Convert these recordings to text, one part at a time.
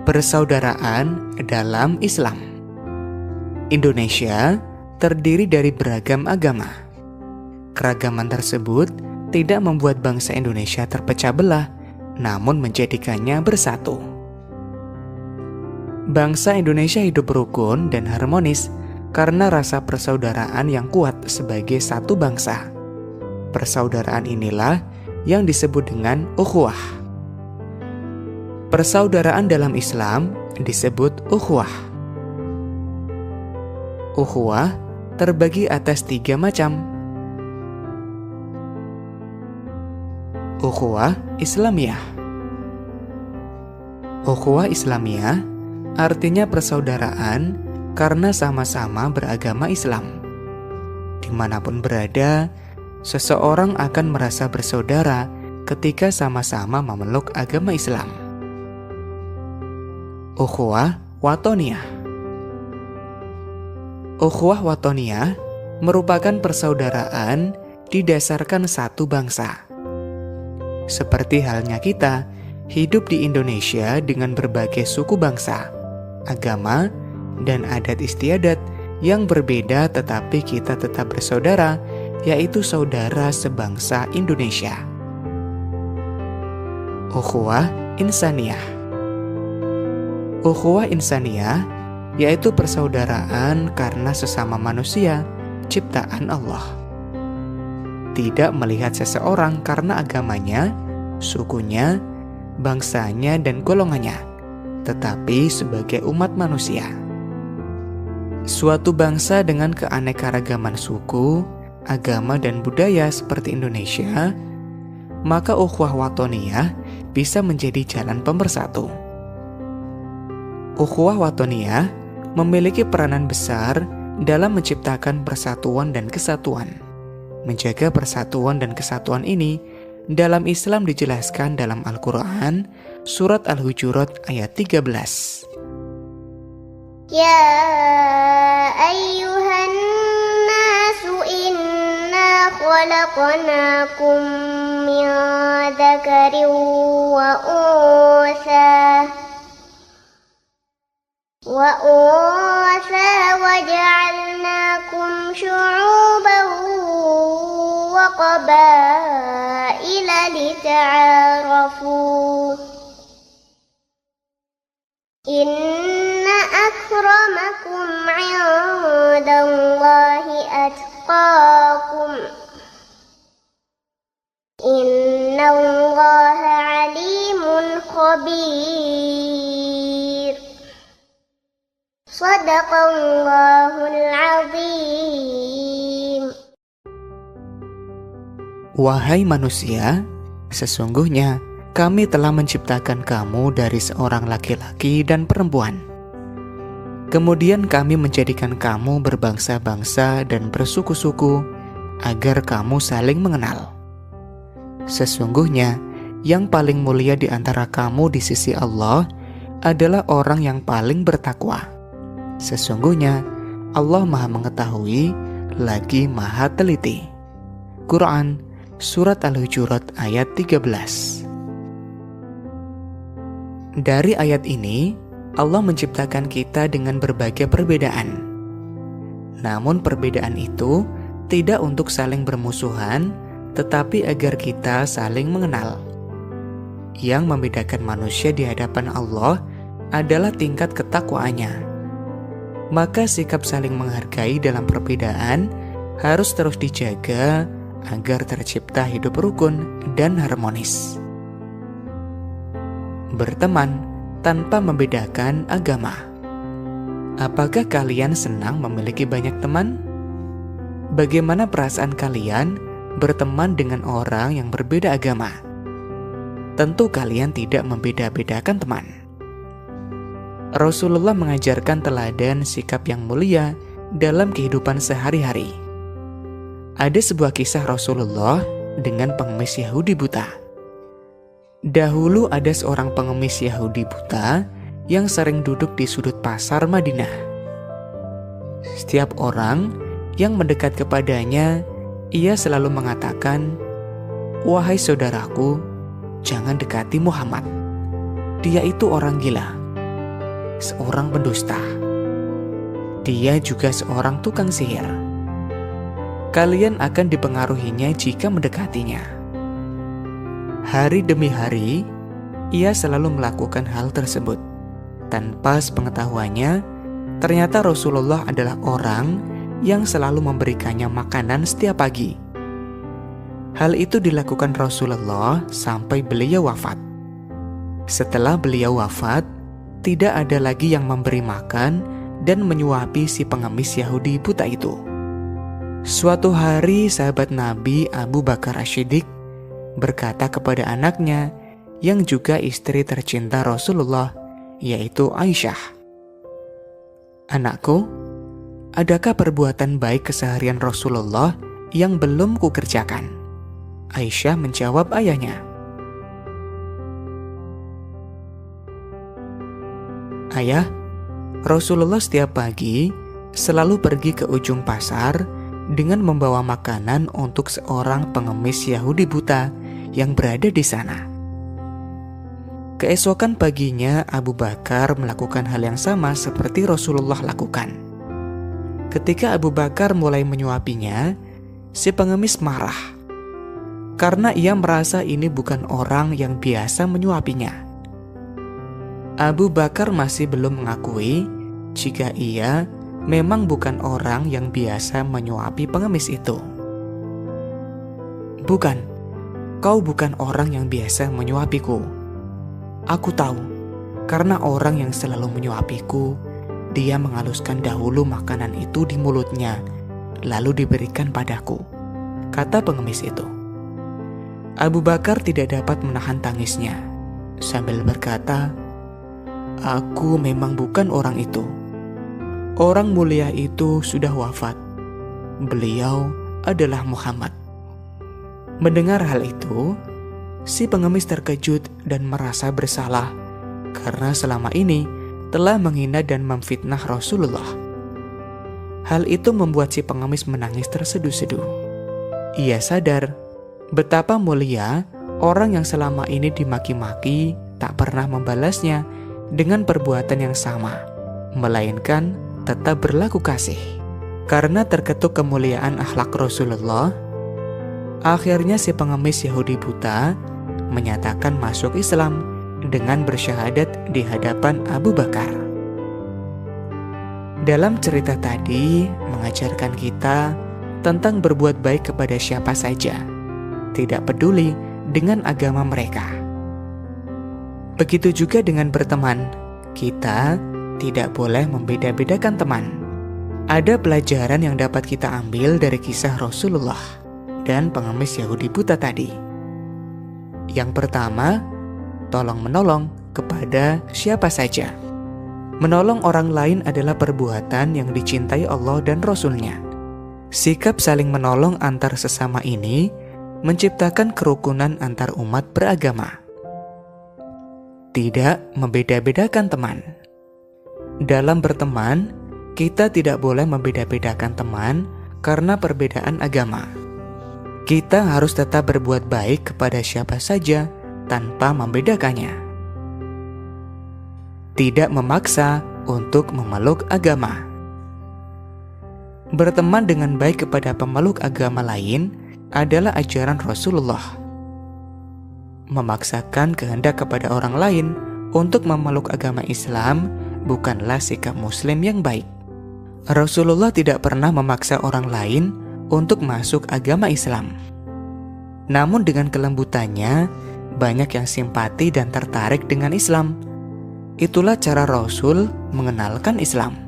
Persaudaraan dalam Islam. Indonesia terdiri dari beragam agama. Keragaman tersebut tidak membuat bangsa Indonesia terpecah belah, namun menjadikannya bersatu. Bangsa Indonesia hidup rukun dan harmonis karena rasa persaudaraan yang kuat sebagai satu bangsa. Persaudaraan inilah yang disebut dengan ukhuwah. Persaudaraan dalam Islam disebut ukhuwah. Ukhuwah terbagi atas 3 macam. Ukhuwah Islamiyah. Ukhuwah Islamiyah artinya persaudaraan karena sama-sama beragama Islam. Dimanapun berada, seseorang akan merasa bersaudara ketika sama-sama memeluk agama Islam. Ukhuwah Wathoniyah. Ukhuwah Wathoniyah merupakan persaudaraan didasarkan satu bangsa. Seperti halnya kita hidup di Indonesia dengan berbagai suku bangsa, agama, dan adat istiadat yang berbeda, tetapi kita tetap bersaudara, yaitu saudara sebangsa Indonesia. Ukhuwah Insaniyah. Ukhuwah Insaniyah yaitu persaudaraan karena sesama manusia ciptaan Allah. Tidak melihat seseorang karena agamanya, sukunya, bangsanya, dan golongannya, tetapi sebagai umat manusia. Suatu bangsa dengan keanekaragaman suku, agama, dan budaya seperti Indonesia, maka ukhuwah wathoniyah bisa menjadi jalan pemersatu. Ukhuwah Wathoniyah memiliki peranan besar dalam menciptakan persatuan dan kesatuan. Menjaga persatuan dan kesatuan ini dalam Islam dijelaskan dalam Al-Quran, surat Al-Hujurat ayat 13. Ya ayyuhan nasu inna khalaqnakum min dzakarin wa untha وَجَعَلْنَاكُمْ شُعُوبًا وَقَبَائِلَ لِتَعَارَفُوا إِنَّ أَكْرَمَكُمْ عِندَ اللَّهِ أَتْقَاكُمْ إِنَّ اللَّهَ عَلِيمٌ خَبِيرٌ. Shadaqallahul Azim. Wahai manusia, sesungguhnya kami telah menciptakan kamu dari seorang laki-laki dan perempuan. Kemudian kami menjadikan kamu berbangsa-bangsa dan bersuku-suku agar kamu saling mengenal. Sesungguhnya yang paling mulia di antara kamu di sisi Allah adalah orang yang paling bertakwa. Sesungguhnya Allah Maha Mengetahui lagi Maha Teliti. Quran Surat Al-Hujurat ayat 13. Dari ayat ini, Allah menciptakan kita dengan berbagai perbedaan. Namun perbedaan itu tidak untuk saling bermusuhan, tetapi agar kita saling mengenal. Yang membedakan manusia di hadapan Allah adalah tingkat ketakwaannya. Maka sikap saling menghargai dalam perbedaan harus terus dijaga agar tercipta hidup rukun dan harmonis. Berteman tanpa membedakan agama. Apakah kalian senang memiliki banyak teman? Bagaimana perasaan kalian berteman dengan orang yang berbeda agama? Tentu kalian tidak membeda-bedakan teman. Rasulullah mengajarkan teladan sikap yang mulia dalam kehidupan sehari-hari. Ada sebuah kisah Rasulullah dengan pengemis Yahudi buta. Dahulu ada seorang pengemis Yahudi buta yang sering duduk di sudut pasar Madinah. Setiap orang yang mendekat kepadanya, ia selalu mengatakan, "Wahai saudaraku, jangan dekati Muhammad. Dia itu orang gila. seorang pendusta. Dia juga seorang tukang sihir. Kalian akan dipengaruhinya jika mendekatinya. Hari demi hari, ia selalu melakukan hal tersebut. Tanpa sepengetahuannya, ternyata Rasulullah adalah orang yang selalu memberikannya makanan setiap pagi. Hal itu dilakukan Rasulullah sampai beliau wafat. Setelah beliau wafat, tidak ada lagi yang memberi makan dan menyuapi si pengemis Yahudi buta itu. Suatu hari sahabat Nabi Abu Bakar As-Siddiq berkata kepada anaknya yang juga istri tercinta Rasulullah, yaitu Aisyah, "Anakku, adakah perbuatan baik keseharian Rasulullah yang belum kukerjakan?" Aisyah menjawab ayahnya, "Ayah, Rasulullah setiap pagi selalu pergi ke ujung pasar dengan membawa makanan untuk seorang pengemis Yahudi buta yang berada di sana." Keesokan paginya Abu Bakar melakukan hal yang sama seperti Rasulullah lakukan. Ketika Abu Bakar mulai menyuapinya, si pengemis marah karena ia merasa ini bukan orang yang biasa menyuapinya. Abu Bakar masih belum mengakui jika ia memang bukan orang yang biasa menyuapi pengemis itu. "Bukan, kau bukan orang yang biasa menyuapiku. Aku tahu, karena orang yang selalu menyuapiku, dia menghaluskan dahulu makanan itu di mulutnya, lalu diberikan padaku," kata pengemis itu. Abu Bakar tidak dapat menahan tangisnya sambil berkata, "Aku memang bukan orang itu. Orang mulia itu sudah wafat. Beliau adalah Muhammad." Mendengar hal itu, si pengemis terkejut dan merasa bersalah karena selama ini telah menghina dan memfitnah Rasulullah. Hal itu membuat si pengemis menangis terseduh-seduh. Ia sadar betapa mulia orang yang selama ini dimaki-maki tak pernah membalasnya dengan perbuatan yang sama, melainkan tetap berlaku kasih. Karena terketuk kemuliaan akhlak Rasulullah, akhirnya si pengemis Yahudi buta menyatakan masuk Islam dengan bersyahadat di hadapan Abu Bakar. Dalam cerita tadi mengajarkan kita tentang berbuat baik kepada siapa saja, tidak peduli dengan agama mereka. Begitu juga dengan berteman, kita tidak boleh membeda-bedakan teman. Ada pelajaran yang dapat kita ambil dari kisah Rasulullah dan pengemis Yahudi buta tadi. Yang pertama, tolong-menolong kepada siapa saja. Menolong orang lain adalah perbuatan yang dicintai Allah dan Rasul-Nya. Sikap saling menolong antar sesama ini menciptakan kerukunan antar umat beragama. Tidak membeda-bedakan teman. Dalam berteman, kita tidak boleh membeda-bedakan teman karena perbedaan agama. Kita harus tetap berbuat baik kepada siapa saja tanpa membedakannya. Tidak memaksa untuk memeluk agama. Berteman dengan baik kepada pemeluk agama lain adalah ajaran Rasulullah. Memaksakan kehendak kepada orang lain untuk memeluk agama Islam bukanlah sikap Muslim yang baik. Rasulullah tidak pernah memaksa orang lain untuk masuk agama Islam. Namun dengan kelembutannya, banyak yang simpati dan tertarik dengan Islam. Itulah cara Rasul mengenalkan Islam.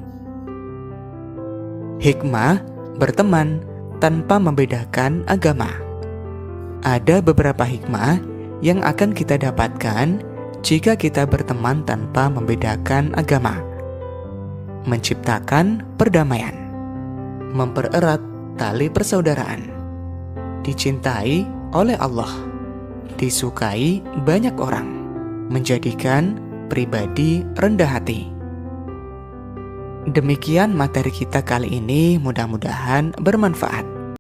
Hikmah berteman tanpa membedakan agama. Ada beberapa hikmah yang akan kita dapatkan jika kita berteman tanpa membedakan agama. Menciptakan perdamaian, mempererat tali persaudaraan, dicintai oleh Allah, disukai banyak orang, menjadikan pribadi rendah hati. Demikian materi kita kali ini, mudah-mudahan bermanfaat.